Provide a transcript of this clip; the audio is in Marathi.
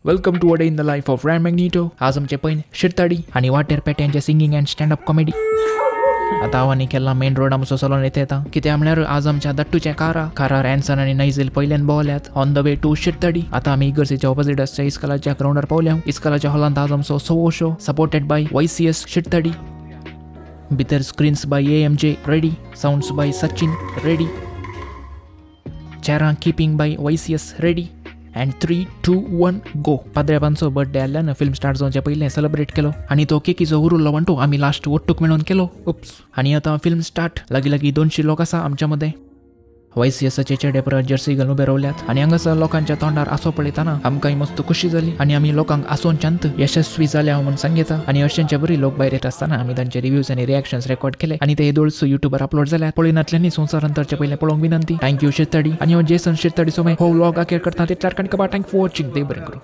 Welcome to a day in the life of Ran Magneto. आज आमचे पैन शिरताडी आणि वाटेर पेट्यांचे सिंगिंग अँड स्टँडअप कॉमेडी. आता आव्हानी केला मेन रोड आमचो चलोन येता येता कित्याक म्हळ्यार आज आमच्या दट्टूचे कारा रॅन्सन आनी नायझील पयल्यान भोवल्यात ऑन द वे टू शिरताडी. आता आमी इगर्जेच्या ऑपोजिट आसच्या इस्कॉलाच्या ग्राउंडार पावल्या. इस्कॉलाच्या हॉलांत आज आमचो सवो शो सपोर्टेड बाय YCS शिरताडी. भितर screens by AMJ ready, sounds by Sachin ready, चेरां keeping by YCS ready. And 3, 2, 1 go. पाद्रेबांचो बर्थडे आसल्यान फिल्म स्टार्ट जावचे पयलें सेलिब्रेट केलो आनी तो केकीचो उरिल्लो वांटो आमी लास्ट वट्टूक मेळून केलो. उप्स. आनी आतां फिल्म स्टार्ट. लागीं 200 लोक आसा आमच्या मदें. YCSचे चेडे परत जर्सी घालून उबे रावल्यात आनी हांगासर लोकांच्या तोंडार आसो पळयतना आमकांय मस्त खुशी जाली आनी आमी लोकांक आसोंच्यात यशस्वी जाल्या म्हूण सांगिता. आनी अशेंचे बरी लोक भायर येत आसतना आमी तांचे रिव्ह्यूज आनी रिएक्शन्स रेकॉर्ड केले आनी ते दोळसो युट्यूबार अपलोड जाल्यात. पळयनातल्यांनी संवसारांतरचे पयलें पळोवंक विनंती. थँक्यू शिरताडी. आनी हांव जेसन शिरताडी सोमे हो व्लॉग अखेर करता. तितल्यार कणका थँक फॉर वॉचिंग. देव बरें करूं.